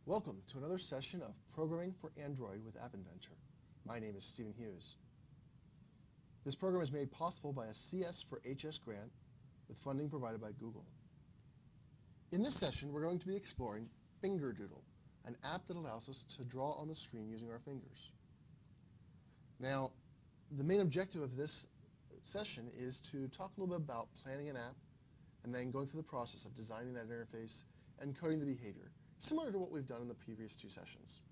Welcome to another session of Programming for Android with App Inventor. My name is Stephen Hughes. This program is made possible by a CS for HS grant with funding provided by Google. In this session, we're going to be exploring fingerDoodle, an app that allows us to draw on the screen using our fingers. Now, the main objective of this session is to talk a little bit about planning an app and then going through the process of designing that interface and coding the behavior, similar to what we've done in the previous two sessions.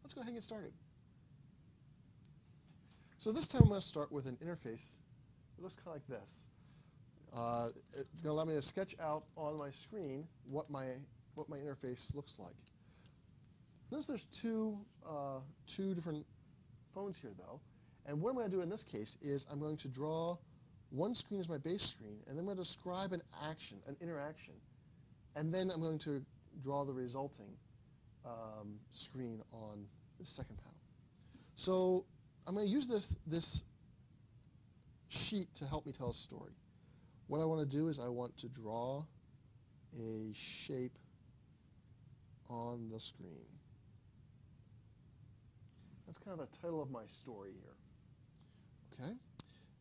Let's go ahead and get started. So this time I'm going to start with an interface that looks kind of like this. It's going to allow me to sketch out on my screen what my interface looks like. Notice there's two different phones here, though. And what I'm going to do in this case is I'm going to draw one screen as my base screen, and then I'm going to describe an action, an interaction. And then I'm going to draw the resulting screen on the second panel. So I'm going to use this sheet to help me tell a story. What I want to do is I want to draw a shape on the screen. That's kind of the title of my story here. Okay?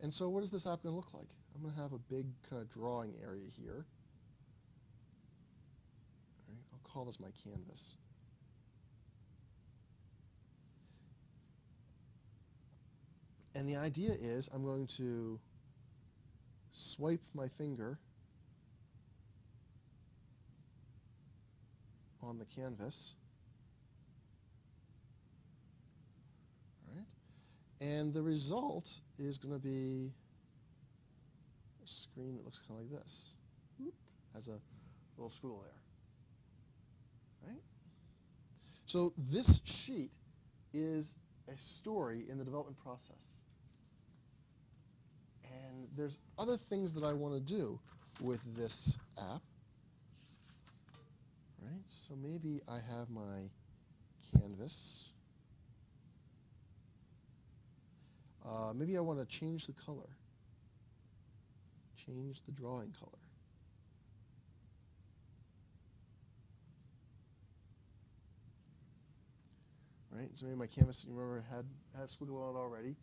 And so what is this app going to look like? I'm going to have a big kind of drawing area here. All right, I'll call this my canvas. And the idea is I'm going to swipe my finger on the canvas. All right? And the result is going to be a screen that looks kind of like this. Whoop, has a little squiggle there. Right? So this sheet is a story in the development process. And there's other things that I want to do with this app. Right? So maybe I have my canvas. Maybe I want to change the color. Change the drawing color. Right? So maybe my canvas, you remember, had a squiggle on it already.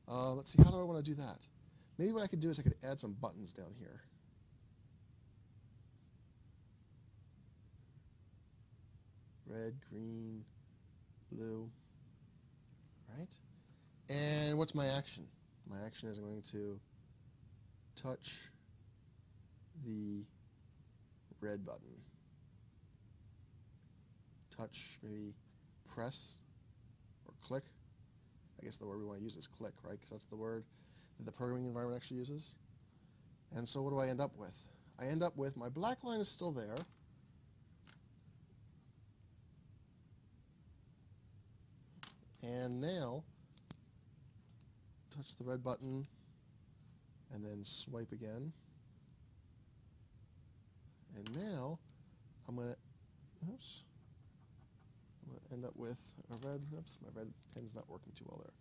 Let's see, how do I want to do that? Maybe what I could do is I could add some buttons down here. Red, green, blue. Right? And what's my action? My action is I'm going to touch the red button. Touch, maybe press or click. I guess the word we want to use is click, right? Because that's the word that the programming environment actually uses. And so what do I end up with? I end up with my black line is still there. And now, touch the red button and then swipe again. And now I'm going to end up with a red, oops, my red pen's not working too well there.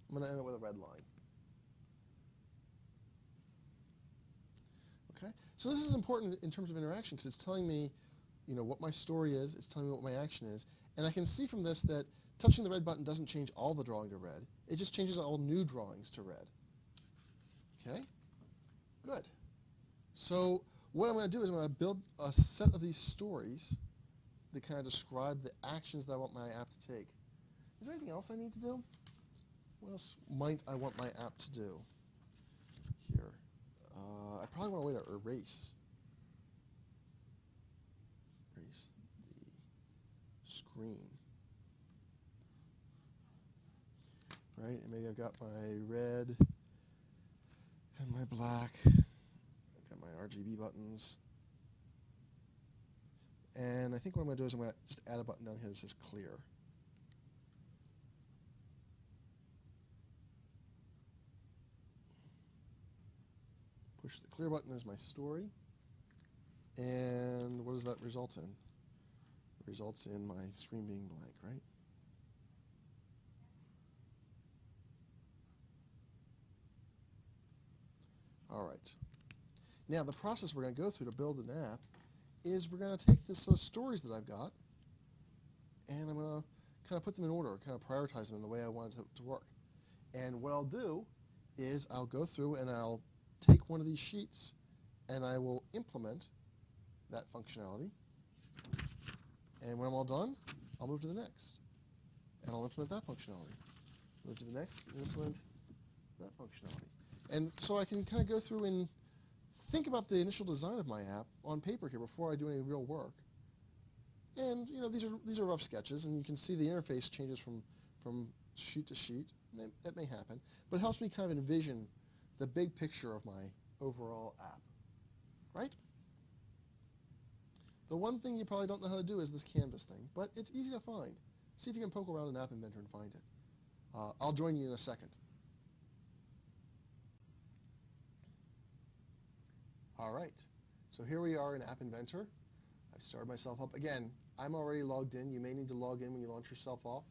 I'm going to end up with a red line. Okay? So this is important in terms of interaction because it's telling me, what my story is, it's telling me what my action is, and I can see from this that touching the red button doesn't change all the drawing to red. It just changes all new drawings to red. Okay? Good. So what I'm going to do is I'm going to build a set of these stories that kind of describe the actions that I want my app to take. Is there anything else I need to do? What else might I want my app to do here? I probably want a way to erase the screen. Right? And maybe I've got my red and my black. I've got my RGB buttons. And I think what I'm going to do is I'm going to just add a button down here that says clear. Push the clear button as my story. And what does that result in? It results in my screen being blank, right? All right. Now, the process we're going to go through to build an app is we're going to take this set of stories that I've got, and I'm going to kind of put them in order, kind of prioritize them in the way I want it to work. And what I'll do is I'll go through and I'll take one of these sheets and I will implement that functionality. And when I'm all done, I'll move to the next. And I'll implement that functionality. Move to the next and implement that functionality. And so I can kind of go through and think about the initial design of my app on paper here before I do any real work. And these are rough sketches, and you can see the interface changes from sheet to sheet. That may happen, but it helps me kind of envision the big picture of my overall app, right? The one thing you probably don't know how to do is this canvas thing, but it's easy to find. See if you can poke around in App Inventor and find it. I'll join you in a second. All right, so here we are in App Inventor. I've started myself up. Again, I'm already logged in. You may need to log in when you launch yourself off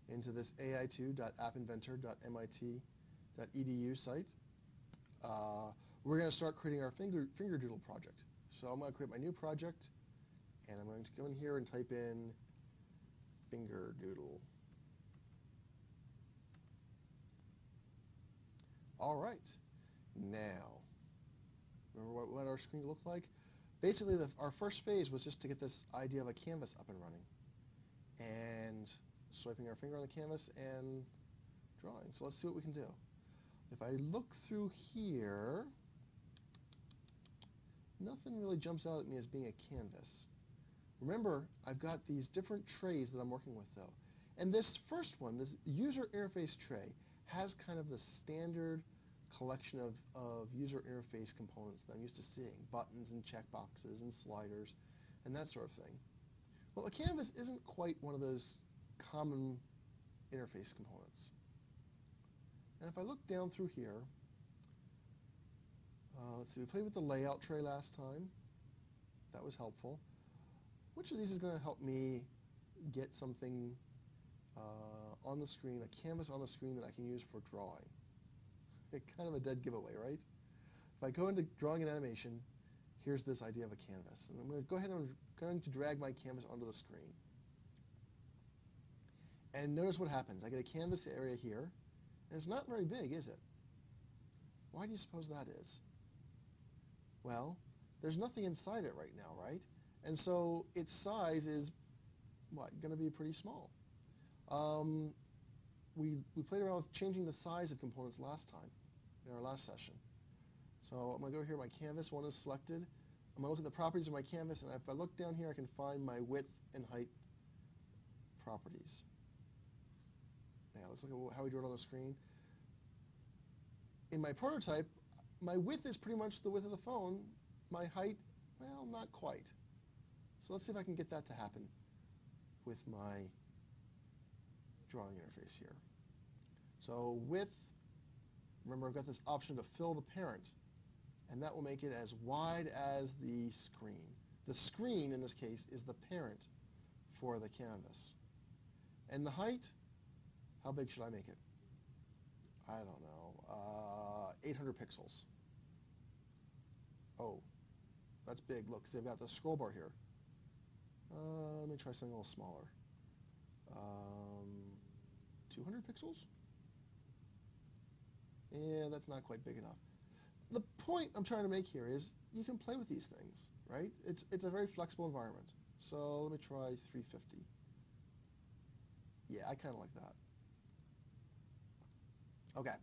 into this ai2.appinventor.mit.edu site. We're going to start creating our fingerDoodle project. So I'm going to create my new project, and I'm going to go in here and type in fingerDoodle. All right, now, remember what our screen looked like? Basically, our first phase was just to get this idea of a canvas up and running, and swiping our finger on the canvas and drawing. So let's see what we can do. If I look through here, nothing really jumps out at me as being a canvas. Remember, I've got these different trays that I'm working with, though. And this first one, this user interface tray, has kind of the standard collection of user interface components that I'm used to seeing, buttons and checkboxes and sliders and that sort of thing. Well, a canvas isn't quite one of those common interface components. And if I look down through here, let's see, we played with the layout tray last time. That was helpful. Which of these is going to help me get something on the screen, a canvas on the screen that I can use for drawing? Kind of a dead giveaway, right? If I go into drawing and animation, here's this idea of a canvas. And I'm going to go ahead and I'm going to drag my canvas onto the screen. And notice what happens. I get a canvas area here, and it's not very big, is it? Why do you suppose that is? Well, there's nothing inside it right now, right? And so its size is, what, going to be pretty small. We played around with changing the size of components last time, in our last session. So I'm going to go here, my canvas one is selected. I'm going to look at the properties of my canvas, and if I look down here, I can find my width and height properties. Now let's look at how we drew it on the screen. In my prototype, my width is pretty much the width of the phone. My height, well, not quite. So let's see if I can get that to happen with my drawing interface here. So width, remember I've got this option to fill the parent, and that will make it as wide as the screen. The screen, in this case, is the parent for the canvas. And the height, how big should I make it? I don't know, 800 pixels. Oh, that's big. Look, see, I've got the scroll bar here. Let me try something a little smaller. 200 pixels? Yeah, that's not quite big enough. The point I'm trying to make here is you can play with these things, right? It's a very flexible environment. So let me try 350. Yeah, I kind of like that. Okay.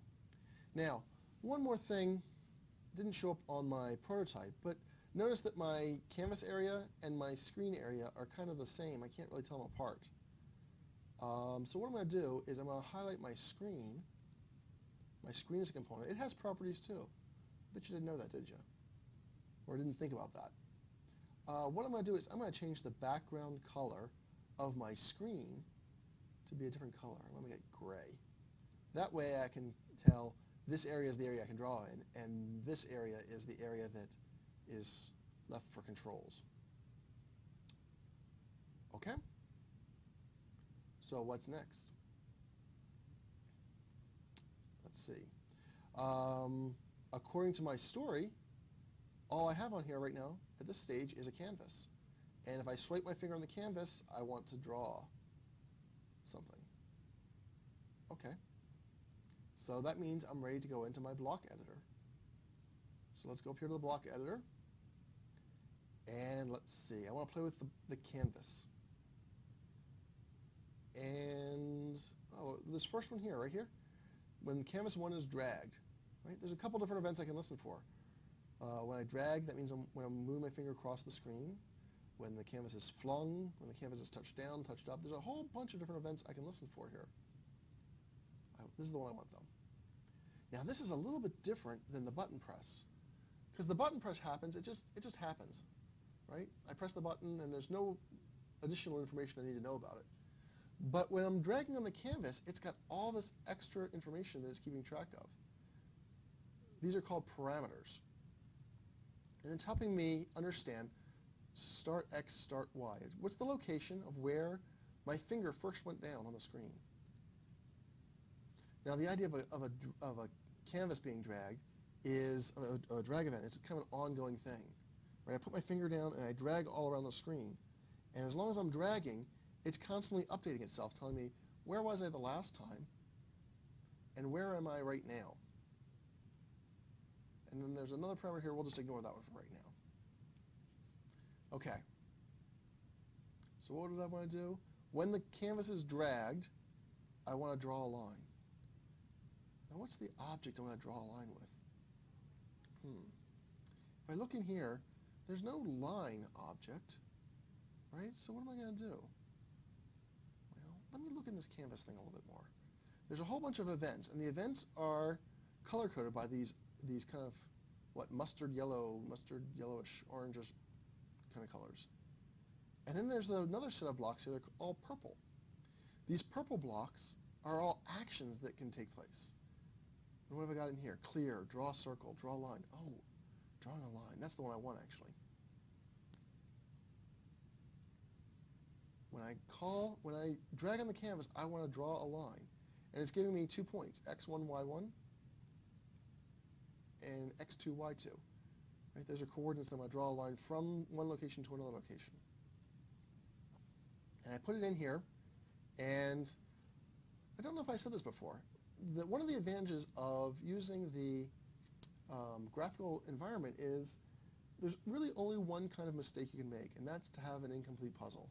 Now, one more thing didn't show up on my prototype, but notice that my canvas area and my screen area are kind of the same. I can't really tell them apart. So what I'm going to do is I'm going to highlight my screen. My screen is a component. It has properties too. Bet you didn't know that, did you? Or didn't think about that. What I'm going to do is I'm going to change the background color of my screen to be a different color. I'm going to make it gray. That way I can tell this area is the area I can draw in, and this area is the area that is left for controls. Okay? So what's next? Let's see. According to my story, all I have on here right now at this stage is a canvas. And if I swipe my finger on the canvas, I want to draw. something. Okay. So that means I'm ready to go into my block editor. So let's go up here to the block editor. And let's see, I want to play with the canvas. And this first one here, right here, when canvas 1 is dragged, right? There's a couple different events I can listen for. When I drag, that means when I'm moving my finger across the screen. When the canvas is flung, when the canvas is touched down, touched up. There's a whole bunch of different events I can listen for here. This is the one I want, though. Now, this is a little bit different than the button press, because the button press happens, it just happens, right? I press the button, and there's no additional information I need to know about it. But when I'm dragging on the canvas, it's got all this extra information that it's keeping track of. These are called parameters. And it's helping me understand start X, start Y. What's the location of where my finger first went down on the screen? Now, the idea of a canvas being dragged is a drag event. It's kind of an ongoing thing. Right? I put my finger down and I drag all around the screen. And as long as I'm dragging, it's constantly updating itself, telling me where was I the last time and where am I right now. And then there's another parameter here. We'll just ignore that one for right now. Okay. So what did I want to do? When the canvas is dragged, I want to draw a line. Now what's the object I want to draw a line with? If I look in here, there's no line object, right? So what am I going to do? Well, let me look in this canvas thing a little bit more. There's a whole bunch of events, and the events are color-coded by these kind of, mustard yellowish, orangish kind of colors. And then there's another set of blocks here. They're all purple. These purple blocks are all actions that can take place. And what have I got in here? Clear, draw a circle, draw a line. Oh, drawing a line. That's the one I want, actually. When I drag on the canvas, I want to draw a line. And it's giving me 2 points, x1, y1, and x2, y2. Right? Those are coordinates that I'm going to draw a line from one location to another location. And I put it in here, and I don't know if I said this before. One of the advantages of using the graphical environment is there's really only one kind of mistake you can make, and that's to have an incomplete puzzle.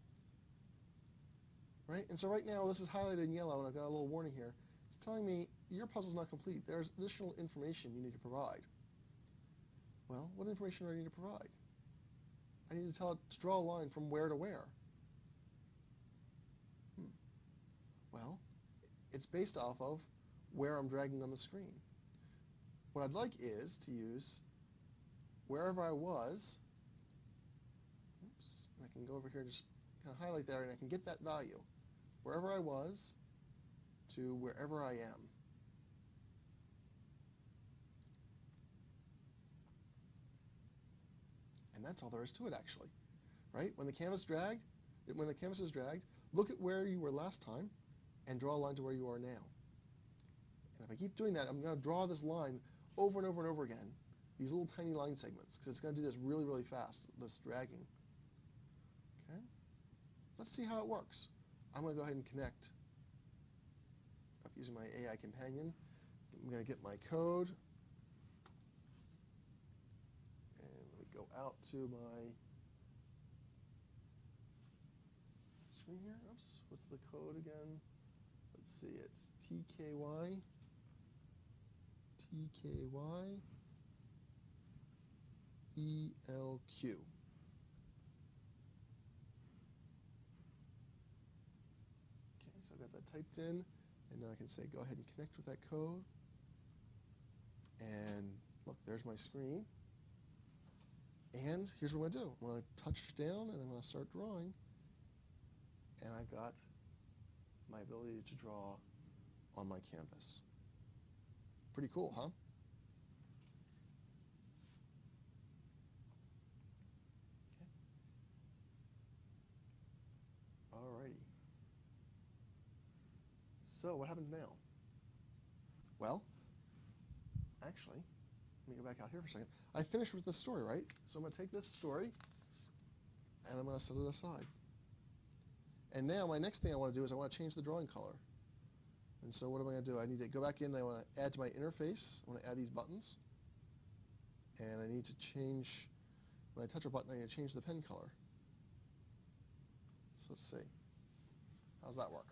Right? And so right now, this is highlighted in yellow, and I've got a little warning here. It's telling me your puzzle's not complete. There's additional information you need to provide. Well, what information do I need to provide? I need to tell it to draw a line from where to where. Well, it's based off of where I'm dragging on the screen. What I'd like is to use wherever I was. Oops, and I can go over here and just kind of highlight there, and I can get that value. Wherever I was to wherever I am. And that's all there is to it, actually. Right? When the canvas is dragged, look at where you were last time and draw a line to where you are now. And if I keep doing that, I'm going to draw this line over and over and over again, these little tiny line segments, because it's going to do this really, really fast, this dragging. Okay? Let's see how it works. I'm going to go ahead and connect up using my AI companion. I'm going to get my code. And let me go out to my screen here. Oops, what's the code again? Let's see, it's TKY ELQ. So I've got that typed in, and now I can say go ahead and connect with that code. And look, there's my screen. And here's what I'm going to do. I'm going to touch down, and I'm going to start drawing. And I've got my ability to draw on my canvas. Pretty cool, huh? Okay. Alrighty. So what happens now? Well, actually, let me go back out here for a second. I finished with this story, right? So I'm going to take this story, and I'm going to set it aside. And now my next thing I want to do is I want to change the drawing color. And so what am I going to do? I need to go back in and I want to add to my interface. I want to add these buttons. And I need to change, when I touch a button, I need to change the pen color. So let's see. How's that work?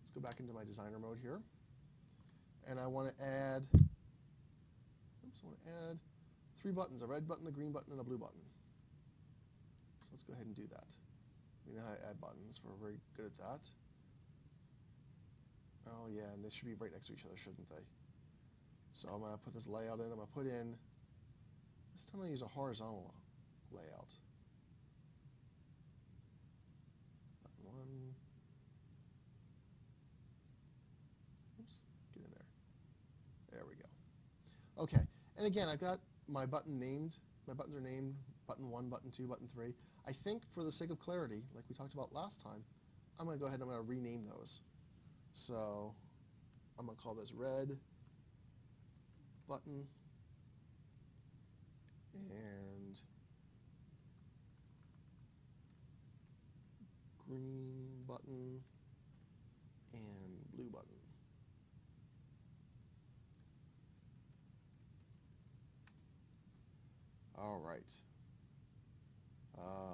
Let's go back into my designer mode here. And I want to add, oops, I want to add 3 buttons, a red button, a green button, and a blue button. So let's go ahead and do that. We know how to add buttons. We're very good at that. Oh yeah, and they should be right next to each other, shouldn't they? So I'm going to put this layout in. I'm going to put in, this time I'm going to use a horizontal layout. Button 1. Oops, get in there. There we go. Okay, and again, I've got my button named. My buttons are named button 1, button 2, button 3. I think for the sake of clarity, like we talked about last time, I'm going to go ahead and I'm going to rename those. So I'm going to call this red button and green button and blue button. All right.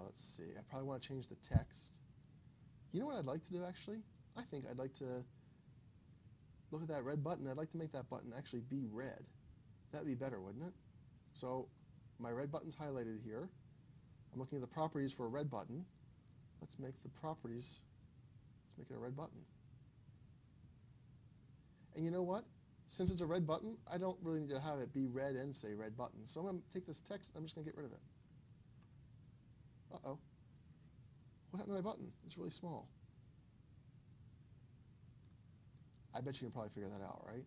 Let's see. I probably want to change the text. You know what I'd like to do actually? I think I'd like to look at that red button. I'd like to make that button actually be red. That'd be better, wouldn't it? So my red button's highlighted here. I'm looking at the properties for a red button. Let's make the properties, let's make it a red button. And you know what? Since it's a red button, I don't really need to have it be red and say red button. So I'm going to take this text and I'm just going to get rid of it. Uh-oh. What happened to my button? It's really small. I bet you can probably figure that out, right?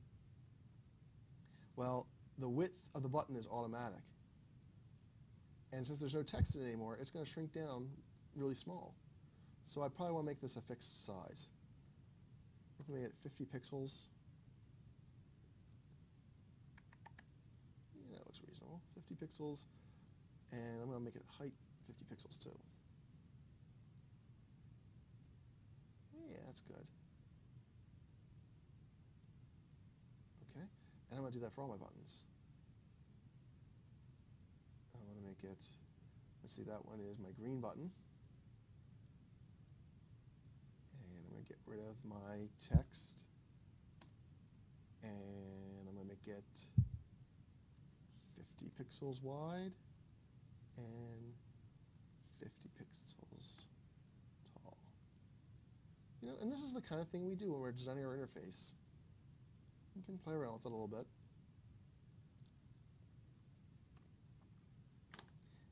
Well, the width of the button is automatic. And since there's no text in it anymore, it's going to shrink down really small. So I probably want to make this a fixed size. I'm going to make it 50 pixels. Yeah, that looks reasonable. 50 pixels. And I'm going to make it height 50 pixels too. Yeah, that's good. Okay, and I'm going to do that for all my buttons. I'm going to make it, let's see, that one is my green button. And I'm going to get rid of my text. And I'm going to make it 50 pixels wide and 50 pixels tall. You know, and this is the kind of thing we do when we're designing our interface. You can play around with it a little bit.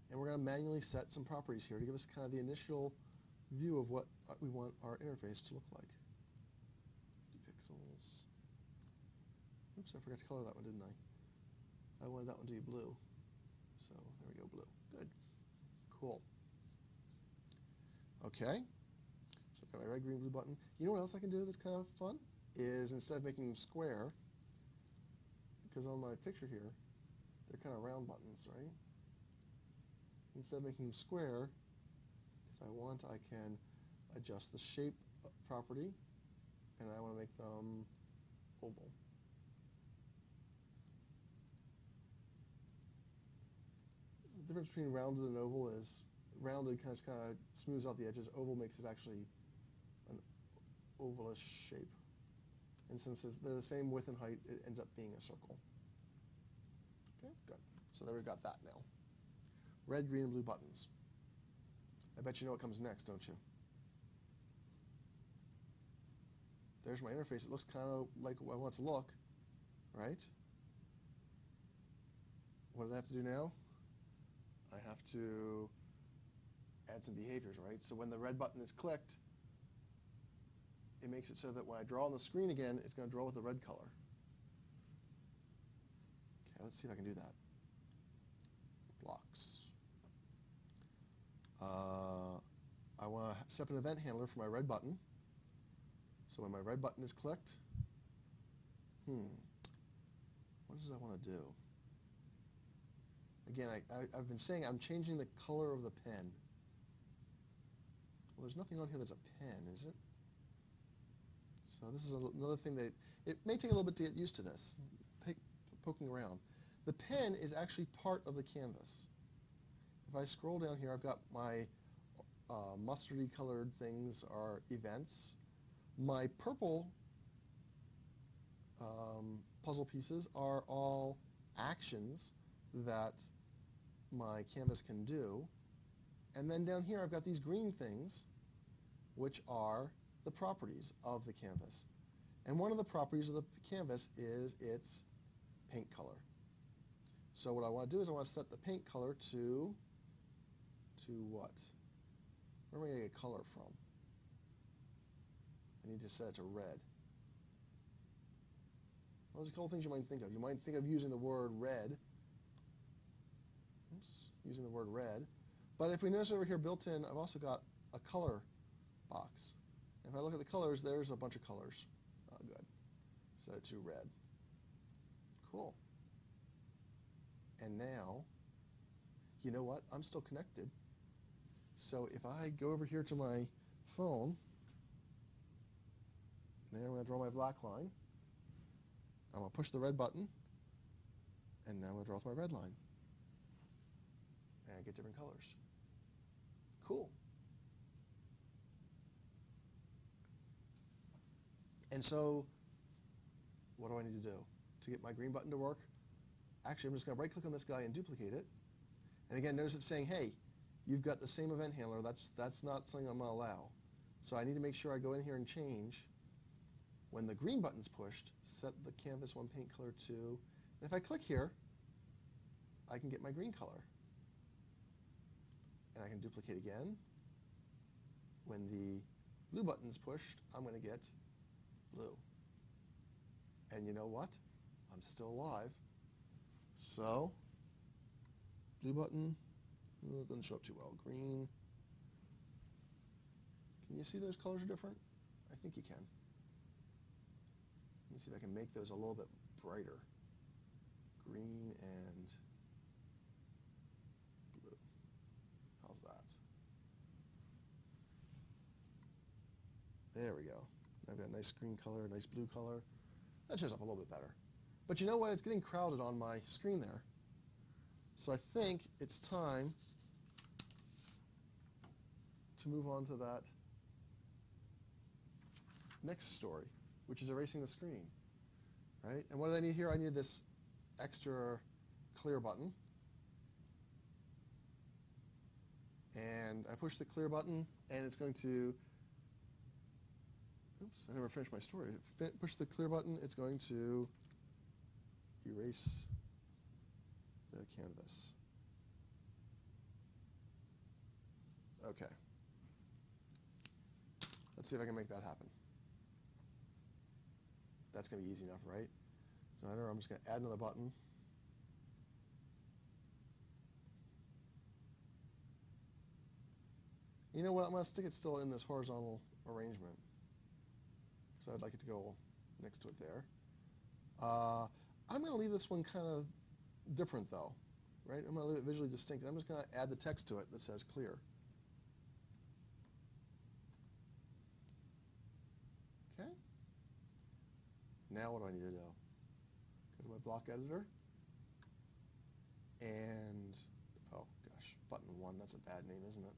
And we're going to manually set some properties here to give us kind of the initial view of what we want our interface to look like. 50 pixels. Oops, I forgot to color that one, didn't I? I wanted that one to be blue. So there we go, blue. Good. Cool. Okay. So I've got my red, green, blue button. You know what else I can do that's kind of fun? Is instead of making them square, because on my picture here, they're kind of round buttons, right? Instead of making them square, if I want, I can adjust the shape property, and I want to make them oval. The difference between rounded and oval is rounded kind of smooths out the edges. Oval makes it actually an ovalish shape. And since they're the same width and height, it ends up being a circle. Okay, good. So there we've got that now. Red, green, and blue buttons. I bet you know what comes next, don't you? There's my interface. It looks kind of like I want it to look, right? What do I have to do now? I have to add some behaviors, right? So when the red button is clicked, it makes it so that when I draw on the screen again, it's going to draw with the red color. Okay, let's see if I can do that. Blocks. I want to set up an event handler for my red button. So when my red button is clicked, what does I want to do? Again, I've been saying I'm changing the color of the pen. there's nothing on here that's a pen, is it? So this is another thing that it may take a little bit to get used to this, poking around. The pen is actually part of the canvas. If I scroll down here, I've got my mustardy colored things are events. My purple puzzle pieces are all actions that my canvas can do. And then down here I've got these green things, which are the properties of the canvas. And one of the properties of the canvas is its paint color. So what I want to do is I want to set the paint color to what? Where am I going to get color from? I need to set it to red. Well, there's a couple things you might think of. You might think of using the word red. Oops, using the word red. But if we notice over here built in, I've also got a color box. And if I look at the colors, there's a bunch of colors. Oh, good. Set it to red. Cool. And now, you know what? I'm still connected. So if I go over here to my phone, there I'm going to draw my black line. I'm going to push the red button, and now I'm going to draw with my red line. And I get different colors. Cool. And so, what do I need to do to get my green button to work? Actually, I'm just going to right-click on this guy and duplicate it. And again, notice it's saying, hey, you've got the same event handler. That's not something I'm going to allow. So I need to make sure I go in here and change. When the green button's pushed, set the canvas one paint color to, and if I click here, I can get my green color. And I can duplicate again. When the blue button's pushed, I'm going to get blue. And you know what? I'm still alive. So, blue button, it doesn't show up too well. Green. Can you see those colors are different? I think you can. Let me see if I can make those a little bit brighter. Green and blue. How's that? There we go. I've got a nice green color, nice blue color. That shows up a little bit better. But you know what? It's getting crowded on my screen there. So I think it's time to move on to that next story, which is erasing the screen, right? And what did I need here? I need this extra clear button. And I push the clear button, and it's going to, oops, I never finished my story. Push the clear button, it's going to erase the canvas. Okay. Let's see if I can make that happen. That's going to be easy enough, right? So I know I'm just going to add another button. You know what? I'm going to stick it still in this horizontal arrangement because I'd like it to go next to it there. I'm going to leave this one kind of different, though, right? I'm going to leave it visually distinct. I'm just going to add the text to it that says clear. Okay. Now what do I need to do? Go to my block editor. And, oh gosh, button 1, that's a bad name, isn't it?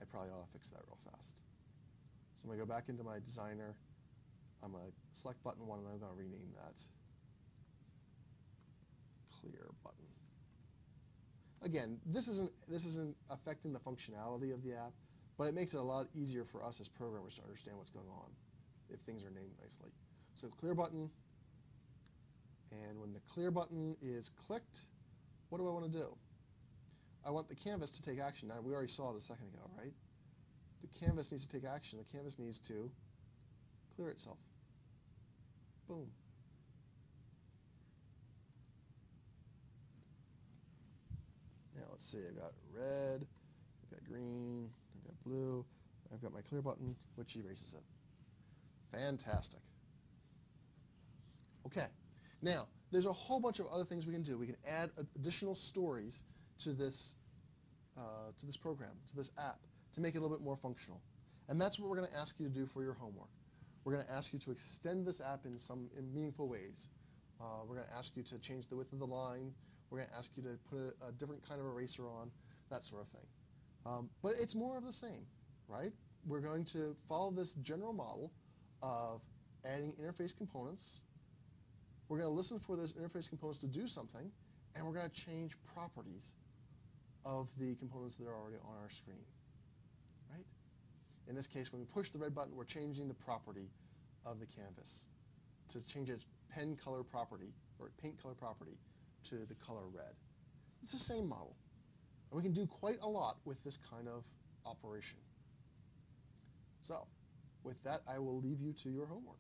I probably ought to fix that real fast. So I'm going to go back into my designer. I'm going to select button 1, and I'm going to rename that clear button. Again, this isn't affecting the functionality of the app, but it makes it a lot easier for us as programmers to understand what's going on if things are named nicely. So clear button, and when the clear button is clicked, what do I want to do? I want the canvas to take action. Now, we already saw it a second ago, right? The canvas needs to take action. The canvas needs to clear itself. Boom. Now let's see, I've got red, I've got green, I've got blue, I've got my clear button, which erases it. Fantastic. Okay, now there's a whole bunch of other things we can do. We can add additional stories to this program, to this app, to make it a little bit more functional. And that's what we're going to ask you to do for your homework. We're going to ask you to extend this app in meaningful ways. We're going to ask you to change the width of the line. We're going to ask you to put a different kind of eraser on, that sort of thing. But it's more of the same, right? We're going to follow this general model of adding interface components. We're going to listen for those interface components to do something, and we're going to change properties of the components that are already on our screen, right? In this case, when we push the red button, we're changing the property of the canvas to change its pen color property or paint color property to the color red. It's the same model, and we can do quite a lot with this kind of operation. So, with that, I will leave you to your homework.